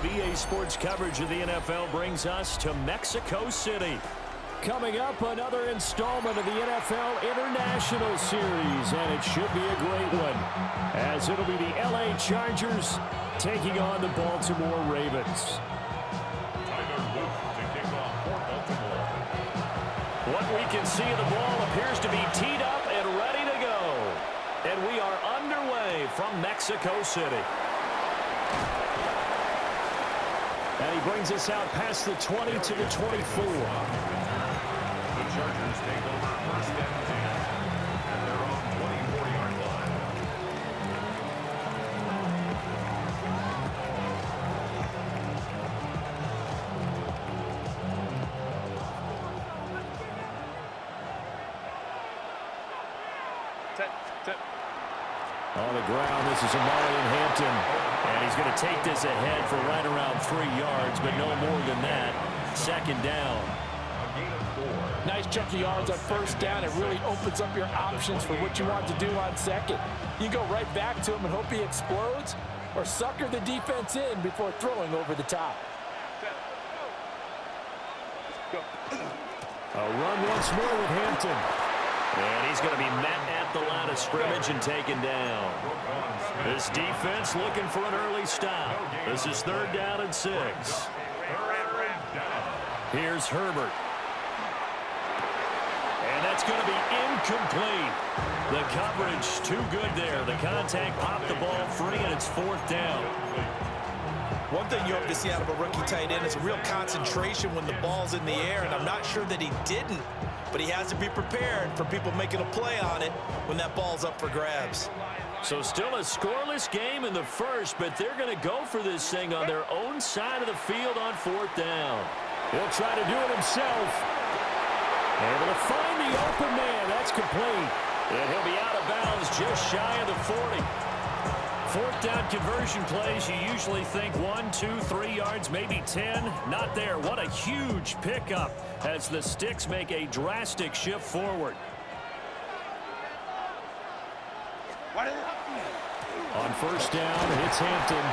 5 EA Sports coverage of the NFL brings us to Mexico City. Coming up, another installment of the NFL International Series, and it should be a great one, as it'll be the LA Chargers taking on the Baltimore Ravens. What we can see of the ball appears to be teed up and ready to go. And we are underway from Mexico City. And he brings us out past the 20 to the 24. The Chargers take over first and 10 at their own 24-yard line. On the ground, this is Amari in Hampton. And he's going to take this ahead for right around 3 yards, but no more than that. Second down. A gain of 4. Nice chunk of yards on first down. It really opens up your options for what you want to do on second. You go right back to him and hope he explodes, or sucker the defense in before throwing over the top. A run once more with Hampton. And he's going to be met at the line of scrimmage and taken down. This defense looking for an early stop. This is 3rd down and 6. Here's Herbert. And that's going to be incomplete. The coverage too good there. The contact popped the ball free, and it's 4th down. One thing you hope to see out of a rookie tight end is a real concentration when the ball's in the air, and I'm not sure that he didn't, but he has to be prepared for people making a play on it when that ball's up for grabs. So still a scoreless game in the first, but they're going to go for this thing on their own side of the field on 4th down. He'll try to do it himself. Able to find the open man. That's complete. And he'll be out of bounds just shy of the 40. 4th down conversion plays, you usually think 1, 2, 3 yards, maybe 10. Not there. What a huge pickup as the Sticks make a drastic shift forward. On 1st down, it's Hampton.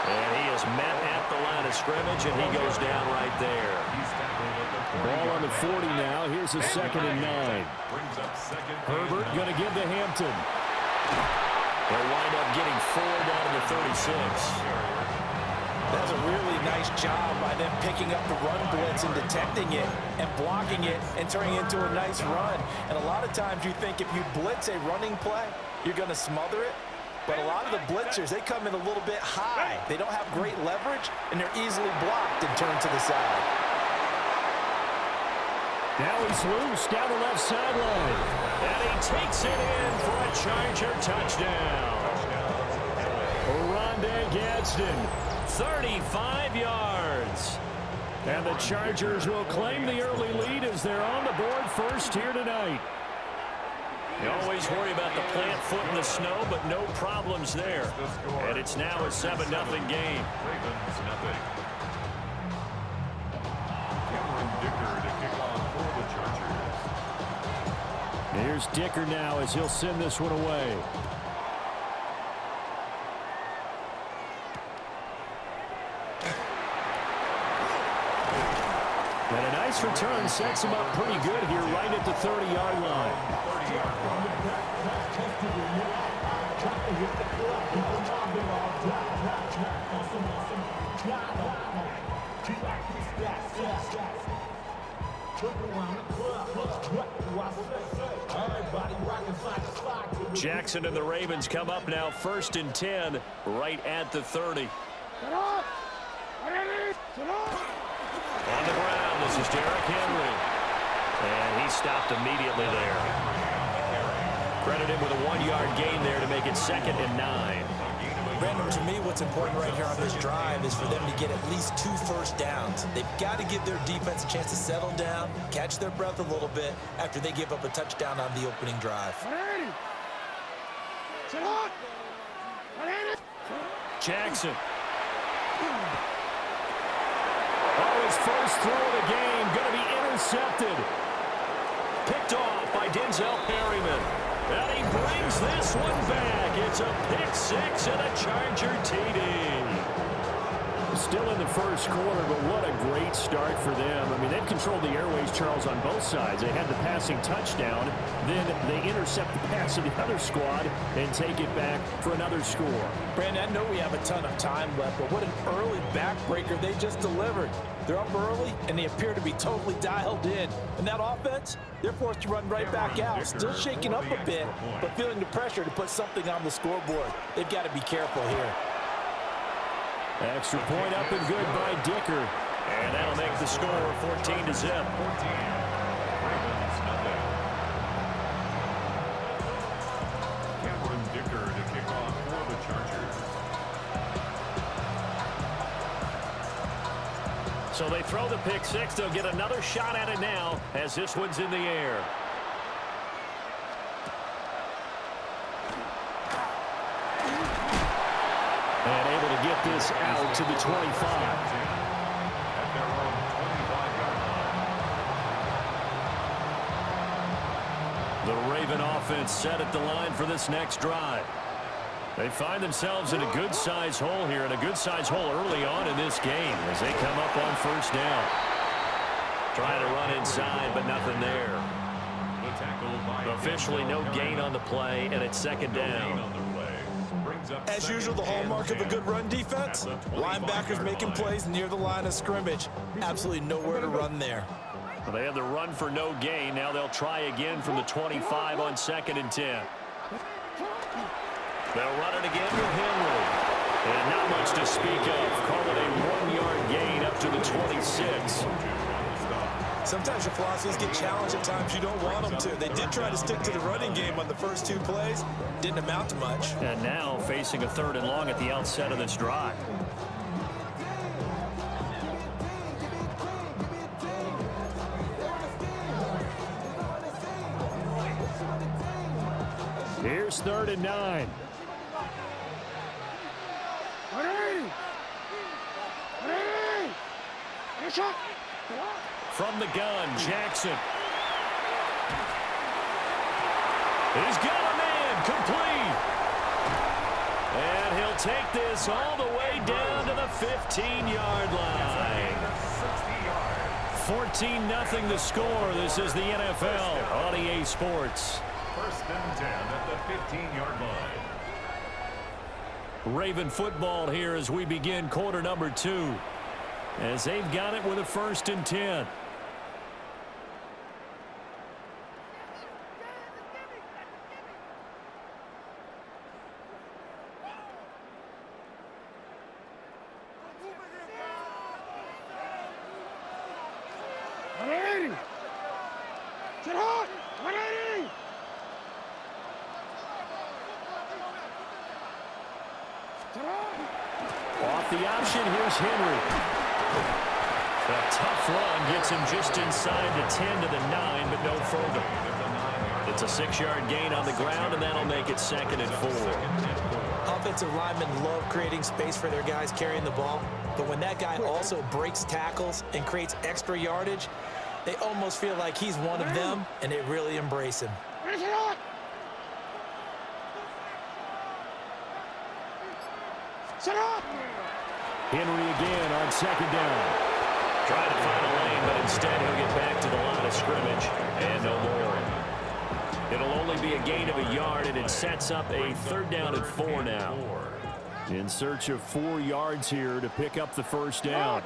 And he is met at the line of scrimmage, and he goes down right there. Ball on the 40 now. Here's a 2nd and 9. Herbert going to give to Hampton. They'll wind up getting 4 down to the 36. That's a really nice job by them picking up the run blitz and detecting it and blocking it and turning it into a nice run. And a lot of times you think if you blitz a running play, you're going to smother it. But a lot of the blitzers, they come in a little bit high. They don't have great leverage, and they're easily blocked and turned to the side. Now he's loose down the left sideline. And he takes it in for a Charger touchdown. Rondé Gadsden, 35 yards. And the Chargers will claim the early lead as they're on the board first here tonight. You always worry about the plant foot in the snow, but no problems there. And it's now a 7-0 game. Ravens nothing. Dicker to kick off for the Chargers. Here's Dicker now as he'll send this one away. And a nice return sets him up pretty good here right at the 30-yard line. Jackson and the Ravens come up now 1st and 10 right at the 30. On the ground, this is Derrick Henry. And he stopped immediately there. Credit him with a 1-yard gain there to make it 2nd and 9. Brandon, to me, what's important right here on this drive is for them to get at least 2 first downs. They've got to give their defense a chance to settle down, catch their breath a little bit after they give up a touchdown on the opening drive. Jackson. Oh, his first throw of the game going to be intercepted. Picked off by Denzel Perryman. And he brings this one back. It's a pick 6 and a Charger TD. still in the first quarter, but what a great start for them. I mean, they've controlled the airways, Charles, on both sides. They had the passing touchdown, then they intercept the pass of the other squad and take it back for another score. Brandon, I know we have a ton of time left, but what an early backbreaker they just delivered. They're up early, and they appear to be totally dialed in. And that offense, they're forced to run right back out. Still shaking up a bit, but feeling the pressure to put something on the scoreboard. They've got to be careful here. Extra point up and good by Dicker. And that'll make the score 14-0. Cameron Dicker to kick off for the Chargers. So they throw the pick six. They'll get another shot at it now as this one's in the air. And able to get this out to the 25. The Raven offense set at the line for this next drive. They find themselves in a good-sized hole here, and a good-sized hole early on in this game as they come up on first down. Trying to run inside, but nothing there. Officially no gain on the play, and it's second down. As usual, the hallmark of a good run defense, linebackers making plays near the line of scrimmage. Absolutely nowhere to run there. Well, they had the run for no gain. Now they'll try again from the 25 on 2nd and 10. They'll run it again with Henry. And not much to speak of. Call it a 1-yard gain up to the 26. Sometimes your philosophies get challenged at times you don't want them to. They did try to stick to the running game on the first 2 plays. Didn't amount to much. And now facing a 3rd and long at the outset of this drive. Here's 3rd and 9. From the gun, Jackson. He's got a man, complete. And he'll take this all the way down to the 15-yard line. 14-0 the score. This is the NFL on EA Sports. 1st and 10 at the 15-yard line. Raven football here as we begin quarter number 2. As they've got it with a 1st and 10. Off the option, here's Henry. A tough run gets him just inside the 10 to the 9, but no further. It's a 6-yard gain on the ground, and that'll make it 2nd and 4. Offensive linemen love creating space for their guys carrying the ball, but when that guy also breaks tackles and creates extra yardage, they almost feel like he's one of them, and they really embrace him. Henry again on 2nd down. Trying to find a lane, but instead he'll get back to the line of scrimmage, and no more. It'll only be a gain of a yard, and it sets up a 3rd down and 4 now. In search of 4 yards here to pick up the first down.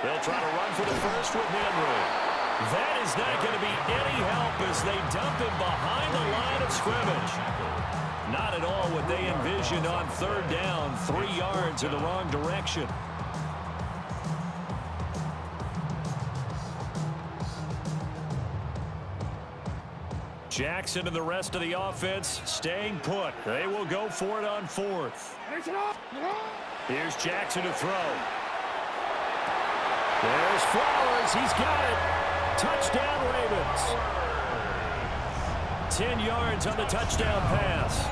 They'll try to run for the first with Henry. That is not going to be any help as they dump him behind the line of scrimmage. Not at all what they envisioned on 3rd down. 3 yards in the wrong direction. Jackson and the rest of the offense staying put. They will go for it on 4th. Here's Jackson to throw. There's Flowers. He's got it. Touchdown, Ravens. 10 yards on the touchdown pass.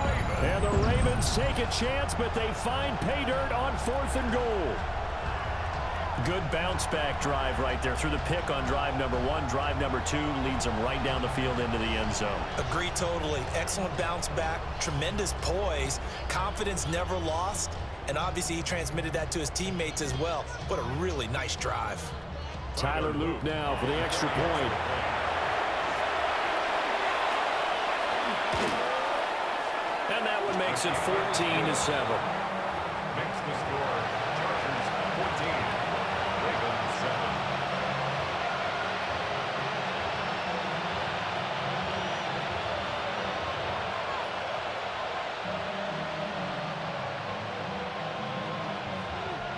And the Ravens take a chance, but they find pay dirt on 4th and goal. Good bounce-back drive right there through the pick on drive number 1. Drive number 2 leads them right down the field into the end zone. Agree totally. Excellent bounce back, tremendous poise, confidence never lost, and obviously he transmitted that to his teammates as well. What a really nice drive. Tyler Loop now for the extra point. And that one makes it 14-7. Makes the score. Chargers 14. Ravens 7.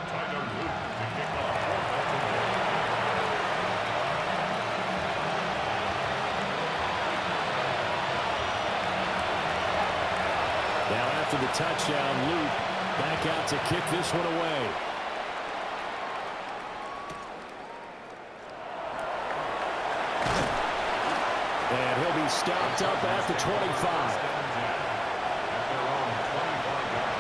Tyler Luke to kick off for Baltimore. Now after the touchdown, Luke back out to kick this one away. And he'll be stopped up at the 25. At their own 25-yard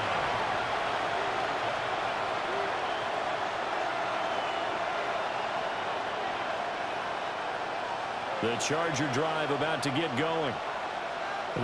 line. The Charger drive about to get going.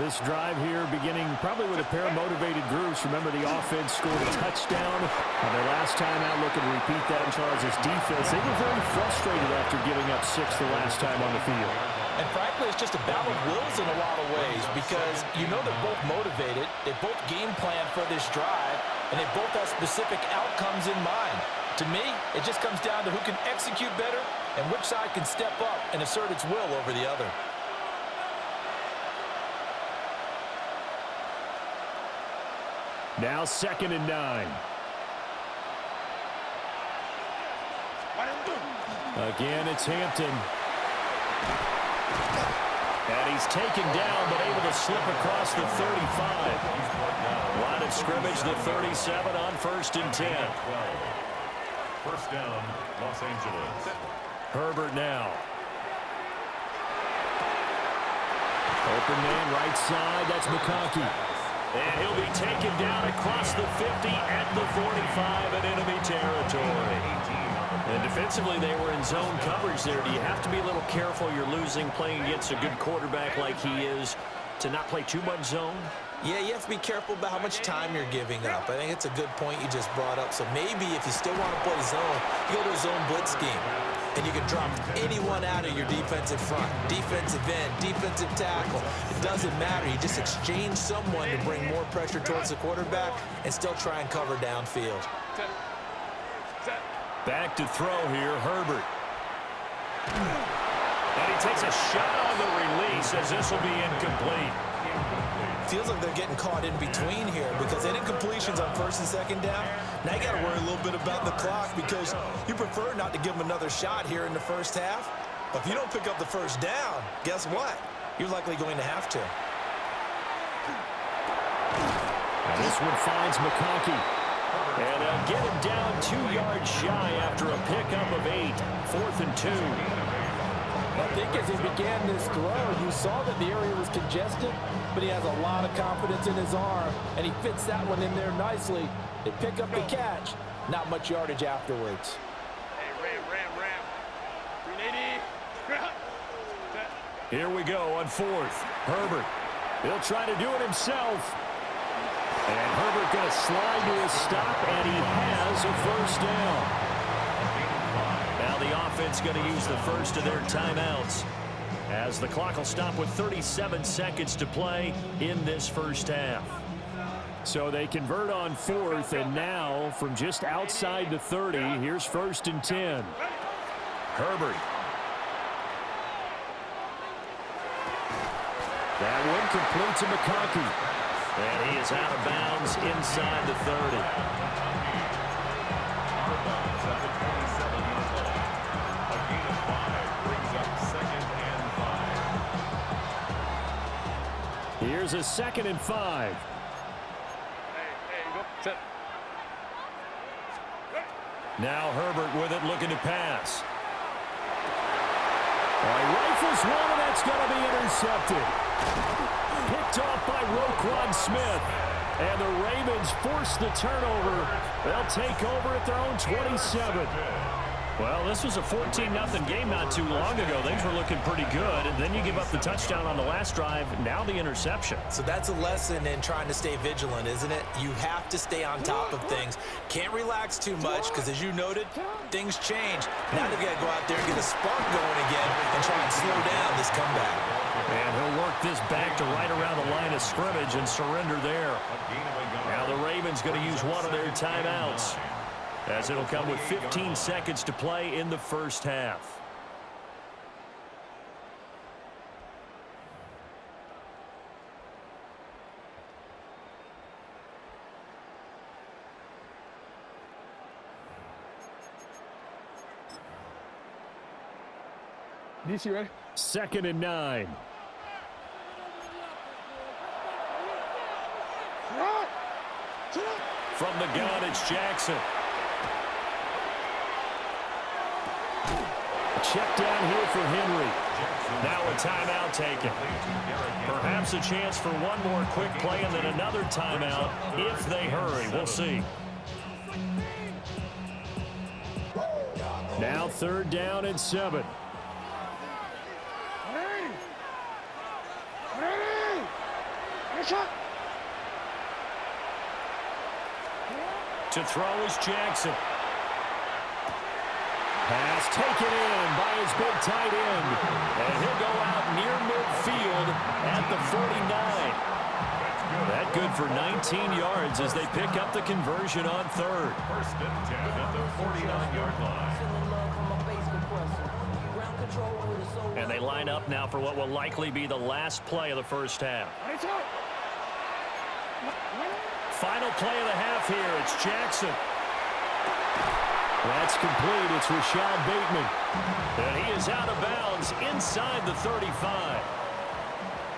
This drive here beginning probably with a pair of motivated groups. Remember, the offense scored a touchdown on their last time out. Looking to repeat that in Charles' defense. They were very frustrated after giving up 6 the last time on the field. And frankly, it's just a battle of wills in a lot of ways because you know they're both motivated, they both game plan for this drive, and they both have specific outcomes in mind. To me, it just comes down to who can execute better and which side can step up and assert its will over the other. Now 2nd and 9. Again, it's Hampton. And he's taken down, but able to slip across the 35. Line of scrimmage, the 37 on 1st and 10. 1st down, Los Angeles. Herbert now. Open man right side, that's McConkey. And he'll be taken down across the 50 at the 45 in enemy territory. And defensively, they were in zone coverage there. Do you have to be a little careful? You're losing playing against a good quarterback like he is to not play too much zone? Yeah, you have to be careful about how much time you're giving up. I think it's a good point you just brought up. So maybe if you still want to play zone, you go to a zone blitz scheme. And you can drop anyone out of your defensive front, defensive end, defensive tackle. It doesn't matter. You just exchange someone to bring more pressure towards the quarterback and still try and cover downfield. Back to throw here, Herbert. And he takes a shot on the release as this will be incomplete. Feels like they're getting caught in between here because any completions on 1st and 2nd down, now you got to worry a little bit about the clock because you prefer not to give them another shot here in the 1st half. But if you don't pick up the 1st down, guess what? You're likely going to have to. And this one finds McConkey. And they'll get him down 2 yards shy after a pickup of 8. 4th and 2. I think as he began this throw, you saw that the area was congested, but he has a lot of confidence in his arm, and he fits that one in there nicely. They pick up the catch, not much yardage afterwards. Hey, ram. 380. Here we go on 4th. Herbert. He'll try to do it himself. And Herbert going to slide to his stop, and he has a 1st down. Now the offense going to use the first of their timeouts as the clock will stop with 37 seconds to play in this 1st half. So they convert on 4th, and now from just outside the 30, here's 1st and 10. Herbert. That one complete to McConkey. And he is out of bounds inside the 30. Here's a 2nd and 5. Hey, go. Set. Now Herbert with it, looking to pass. He rifles one, and that's going to be intercepted. Picked off by Roquan Smith. And the Ravens force the turnover. They'll take over at their own 27. Well, this was a 14-0 game not too long ago. Things were looking pretty good, and then you give up the touchdown on the last drive, now the interception. So that's a lesson in trying to stay vigilant, isn't it? You have to stay on top of things. Can't relax too much because, as you noted, things change. Now they've got to go out there and get a spark going again and try and slow down this comeback. And he'll work this back to right around the line of scrimmage and surrender there. Now the Ravens going to use one of their timeouts, as it'll come with 15 seconds to play in the first half. DC, ready? 2nd and 9. From the gun, it's Jackson. Check down here for Henry. Now a timeout taken. Perhaps a chance for one more quick play and then another timeout if they hurry. We'll see. Now 3rd down and 7. To throw is Jackson. Pass taken in by his big tight end. And he'll go out near midfield at the 49. That good for 19 yards as they pick up the conversion on 3rd. 1st and 10 at the 49-yard line. And they line up now for what will likely be the last play of the first half. Final play of the half here. It's Jackson. That's complete. It's Rashad Bateman. And he is out of bounds inside the 35.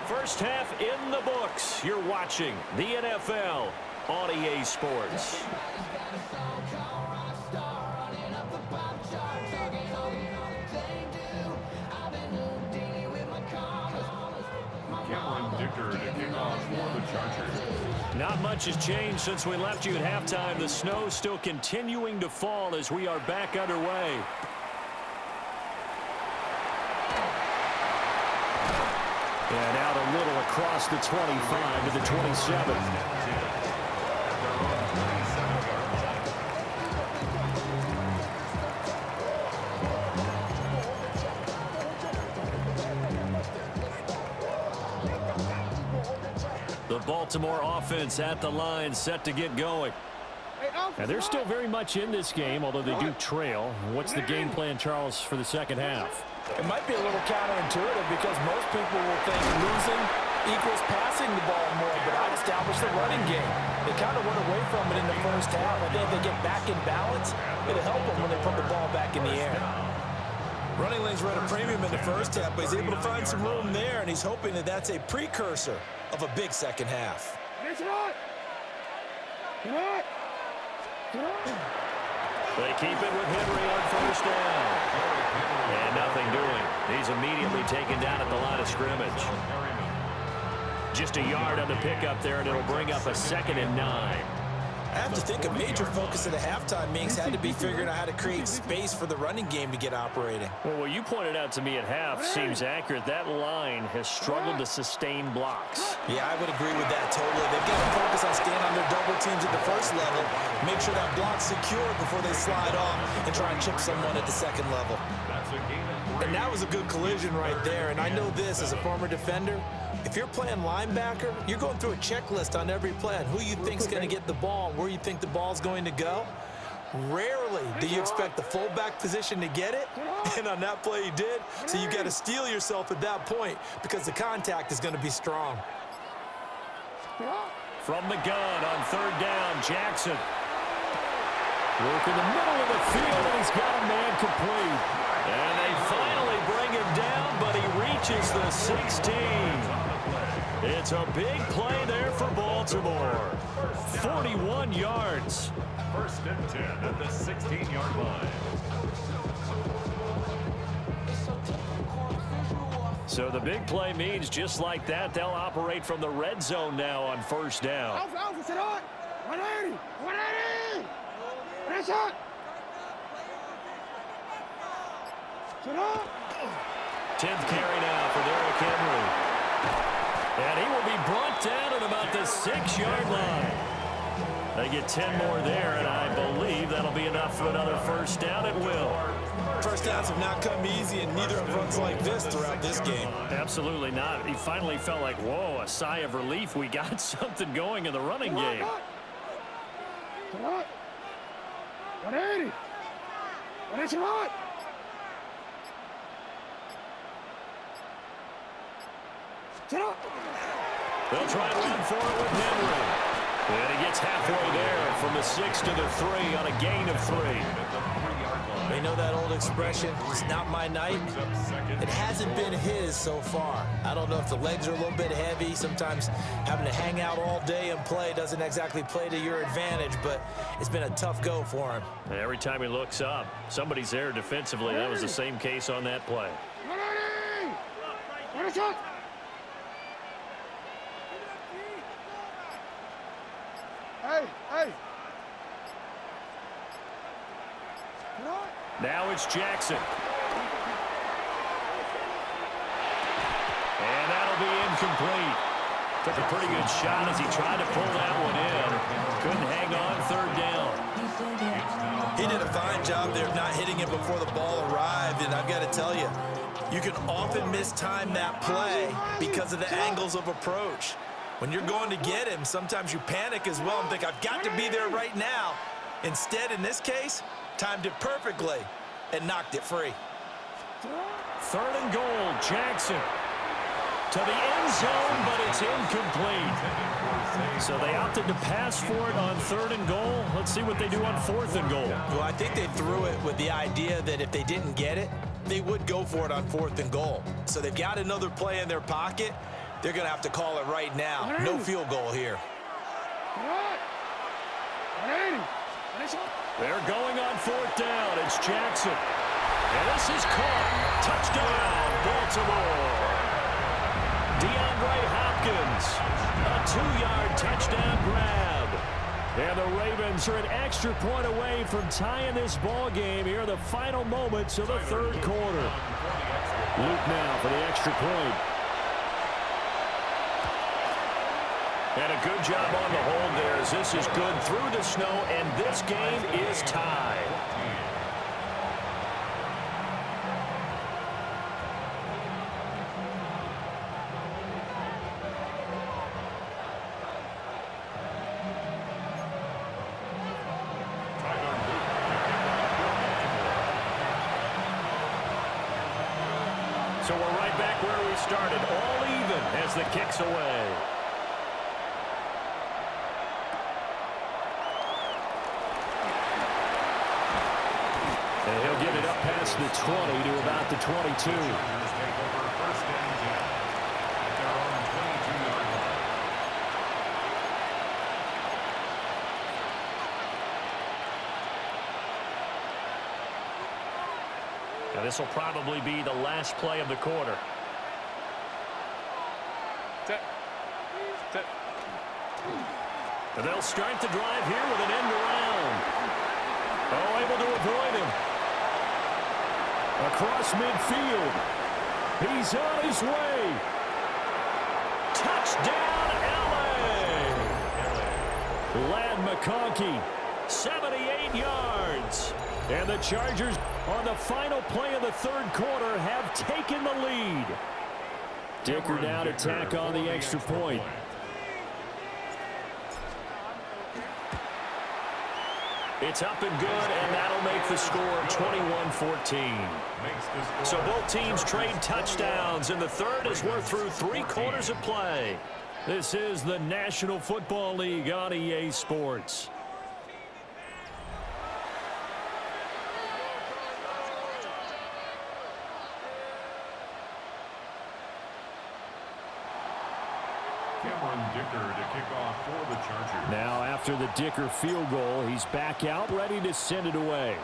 First half in the books. You're watching the NFL on EA Sports. Cameron Dicker to kick off for the Chargers. Not much has changed since we left you at halftime. The snow still continuing to fall as we are back underway. And out a little across the 25 to the 27. The Baltimore offense at the line, set to get going. And they're still very much in this game, although they do trail. What's the game plan, Charles, for the second half? It might be a little counterintuitive because most people will think losing equals passing the ball more, but I'd establish the running game. They kind of went away from it in the first half. I think if they get back in balance, it'll help them when they put the ball back in the air. Running lanes were at a premium in the first half, but he's able to find some room there, and he's hoping that that's a precursor of a big second half. They keep it with Henry on 1st down. And nothing doing. He's immediately taken down at the line of scrimmage. Just a yard on the pickup there, and it'll bring up a 2nd and 9. I have to think a major focus at a halftime means had to be figuring out how to create space for the running game to get operating. Well, what you pointed out to me at half seems accurate. That line has struggled to sustain blocks. Yeah, I would agree with that totally. They've got to focus on staying on their double teams at the first level, make sure that block's secure before they slide off and try and chip someone at the second level. And that was a good collision right there. And I know this as a former defender. If you're playing linebacker, you're going through a checklist on every play on who you think's going to get the ball and where you think the ball's going to go. Rarely do you expect the fullback position to get it, and on that play he did. So you got to steel yourself at that point because the contact is going to be strong. From the gun on 3rd down, Jackson. Work in the middle of the field, and he's got a man complete. And they finally bring him down, but he reaches the 16. It's a big play there for Baltimore. 41 yards. 1st and 10 at the 16-yard line. So the big play means just like that, they'll operate from the red zone now on 1st down. 10th carry now for Derrick Henry. And he will be brought down at about the 6-yard line. They get 10 more there, and I believe that'll be enough for another first down at will. First downs have not come easy, and neither have runs like this throughout this game. Absolutely not. He finally felt like, whoa, a sigh of relief. We got something going in the running game. They'll try and run for it with Henry. And he gets halfway there from the 6 to the 3 on a gain of 3. They know that old expression, it's not my night. It hasn't been his so far. I don't know if the legs are a little bit heavy. Sometimes having to hang out all day and play doesn't exactly play to your advantage, but it's been a tough go for him. And every time he looks up, somebody's there defensively. That was the same case on that play. Now it's Jackson. And that'll be incomplete. Took a pretty good shot as he tried to pull that one in. Couldn't hang on 3rd down. He did a fine job there of not hitting it before the ball arrived, and I've got to tell you, you can often mistime that play because of the angles of approach. When you're going to get him, sometimes you panic as well and think, I've got to be there right now. Instead, in this case, timed it perfectly and knocked it free. 3rd and goal, Jackson. To the end zone, but it's incomplete. So they opted to pass for it on 3rd and goal. Let's see what they do on 4th and goal. Well, I think they threw it with the idea that if they didn't get it, they would go for it on 4th and goal. So they've got another play in their pocket. They're going to have to call it right now. No field goal here. They're going on 4th down. It's Jackson. And this is caught. Touchdown, Baltimore. DeAndre Hopkins. A 2-yard touchdown grab. And the Ravens are an extra point away from tying this ball game here in the final moments of the 3rd quarter. Luke now for the extra point. And a good job on the hold there as this is good through the snow, and this game is tied. So we're right back where we started, all even as the kick's away. And he'll get it up past the 20 to about the 22. Now this will probably be the last play of the quarter. And they'll start the drive here with an end around. Oh, able to avoid him. Across midfield. He's on his way. Touchdown, L.A. Lad McConkey, 78 yards. And the Chargers, on the final play of the 3rd quarter, have taken the lead. Dicker now to tack on the extra point. It's up and good, and that'll make the score 21-14. So both teams trade touchdowns, and the 3rd as we're through 3 quarters of play. This is the National Football League on EA Sports. Dicker to kick off for the Chargers. Now after the Dicker field goal, he's back out, ready to send it away.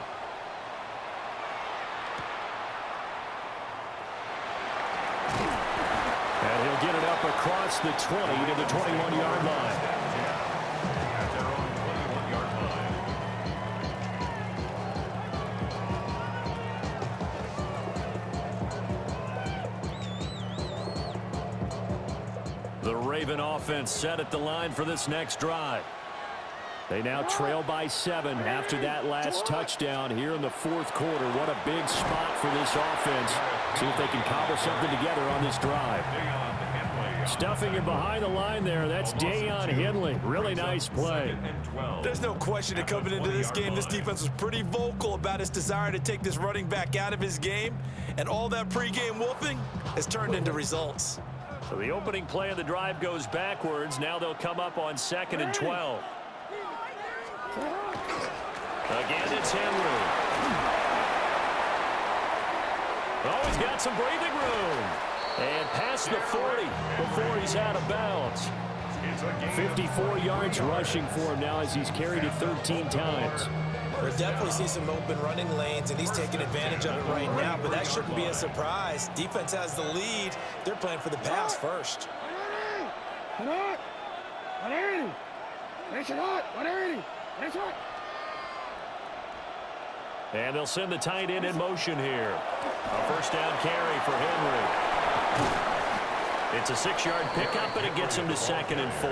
And he'll get it up across the 20 to the 21-yard line. At their own 21-yard line. The Raven offense set at the line for this next drive. They now trail by 7 after that last touchdown here in the fourth quarter. What a big spot for this offense. See if they can cobble something together on this drive. Stuffing it behind the line there. That's Deion Henley. Really nice play. There's no question that coming into this game, this defense was pretty vocal about its desire to take this running back out of his game. And all that pregame wolfing has turned into results. So the opening play of the drive goes backwards. Now they'll come up on 2nd and 12. Again, it's Henry. Oh, he's got some breathing room. And past the 40 before he's out of bounds. 54 yards rushing for him now as he's carried it 13 times. We're definitely see some open running lanes, and he's taking advantage of it right now, but that shouldn't be a surprise. Defense has the lead. They're playing for the pass first. And they'll send the tight end in motion here. A first down carry for Henry. It's a 6-yard pickup, and it gets him to 2nd and 4.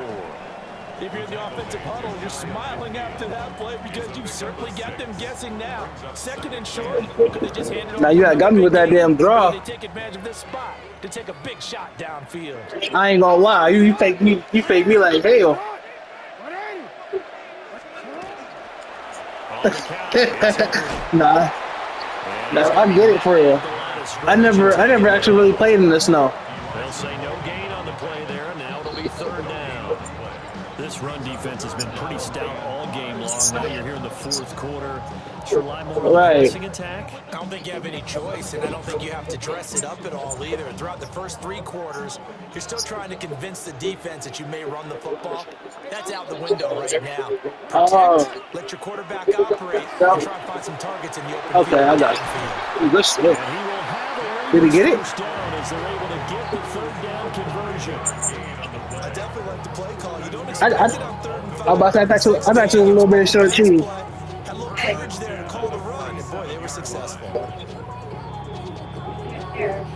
If you're in the offensive huddle, you're smiling after that play because you've certainly got them guessing now. 2nd and short. Could they just hand it over? Now you got me with that damn draw. They take advantage of this spot to take a big shot downfield. I ain't gonna lie, you fake me like hell. Nah, I get it for you. I never actually really played in the snow. They'll say no gain on the play there, and now it'll be 3rd down. This run defense has been pretty stout all game long. Now you're here in the fourth quarter. Should rely more on the passing attack. I don't think you have any choice, and I don't think you have to dress it up at all either. Throughout the first 3 quarters, you're still trying to convince the defense that you may run the football. That's out the window right now. Protect, let your quarterback operate, and try and find some targets in the open field. Okay, I got it. Good shit. Did he get it? As they're able to get the 3rd down conversion. I definitely like the play call. You don't expect it on 3rd and 5. I thought you was a little bit short too. Had a little courage there to call the run, and boy, they were successful.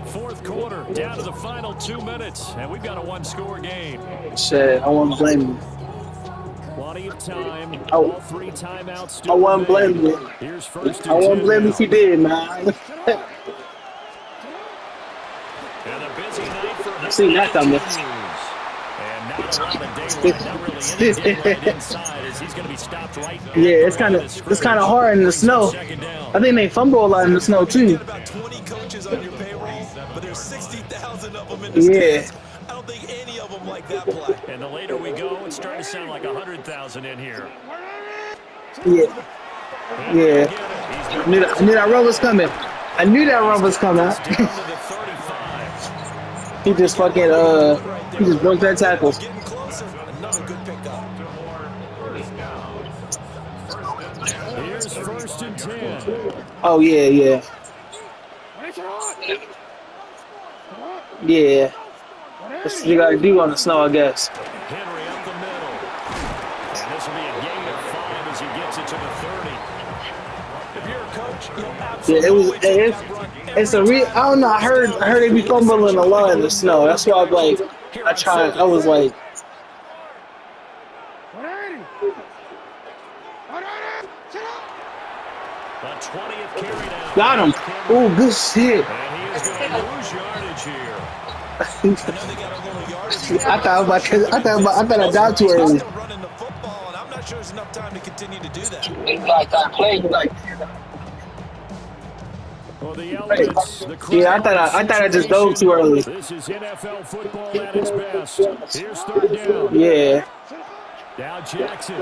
4th quarter, down to the final 2 minutes, and we've got a 1-score game. Shit, I won't blame you. Plenty of time. All 3 timeouts. I won't blame you. Here's 1st and I won't 10 blame you now. if you did, man. And a busy night for him. Seen that coming. And not a lot of daylight, not really any daylight inside as he's going to be stopped right. Yeah, it's kind of hard in the snow. I think they fumble a lot in the snow too. Got about 20 coaches on your payroll, but there's 60,000 of them in the Yeah. stands. I don't think any of them like that play. And the later we go, it's starting to sound like 100,000 in here. Yeah. I knew that run was coming. I knew that run was coming. He just fucking he just broke that tackle. Getting closer. Another good pickup. Here's 1st and 10. Oh yeah. Yeah. That's what you gotta do on the snow, I guess. Henry up the middle. And this will be a gain of 5 as he gets it to the 30. If you're a coach, you'll Yeah, absolutely it's a real. I don't know. I heard they be fumbling a lot in the snow. That's why I'm like, I was like, A 20th carry now. got him. Oh, good shit. And he is going to lose yardage here. I thought I died too early. Still running the football, and I'm not sure there's enough time to continue to do that. Well, the elements, the Yeah, I thought I just dove too early. This is NFL football at its best. Here's 3rd down. Yeah. Now Jackson.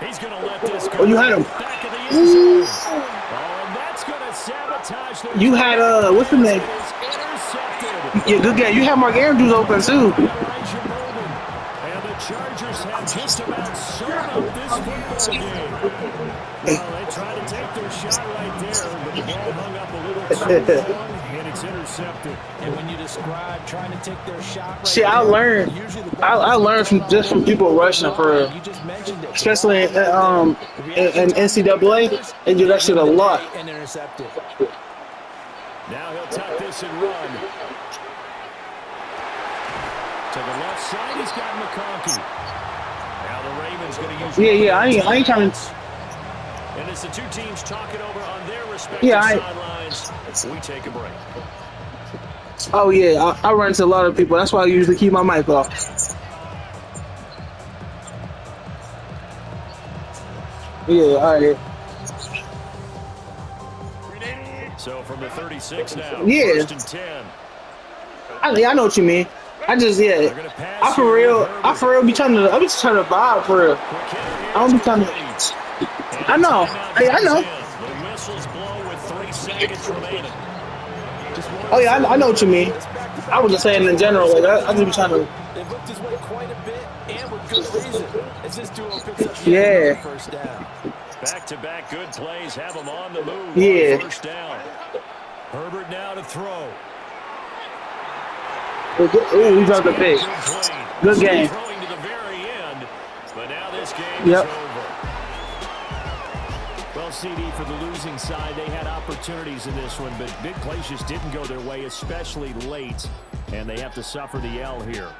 He's going to let this go. Oh, you had him. Back of the end zone. Oh, and that's going to sabotage the You had what's the name? intercepted. Yeah, good guy. You had Mark Andrews open too. And the Chargers have just about sewn up this football game. Well, they tried to take their shot right there, but the ball hung up a little too long, and it's intercepted. And when you describe trying to take their shot right Shit, I learned from people rushing for, you just mentioned it. especially in NCAA. They do that shit a lot. And intercepted. Now he'll tuck this and run. To the left side, he's got McConkey. Now the Ravens going to use... Yeah, I ain't trying to... And as the two teams talking over on their respective sidelines, we take a break. Oh, yeah, I run into a lot of people. That's why I usually keep my mic off. Yeah, all right. So from the 36 now, yeah. 1st and 10. I know what you mean. I just, I for real be trying to, I be just trying to vibe for real. I don't be trying to, I know. Hey, I know. The whistles blow with 3 seconds remaining. Oh, yeah, I know what you mean. I was just saying in general, like, I just be trying to. They've looked his way quite a bit, and with good reason. As this duo picks up the first down. Back-to-back good plays have them on the move. Yeah. First down. Herbert now to throw. Ooh, he dropped a pick. Good game. Throwing to the very end, but now this game is over. Well, CD, for the losing side, they had opportunities in this one, but big plays just didn't go their way, especially late, and they have to suffer the L here.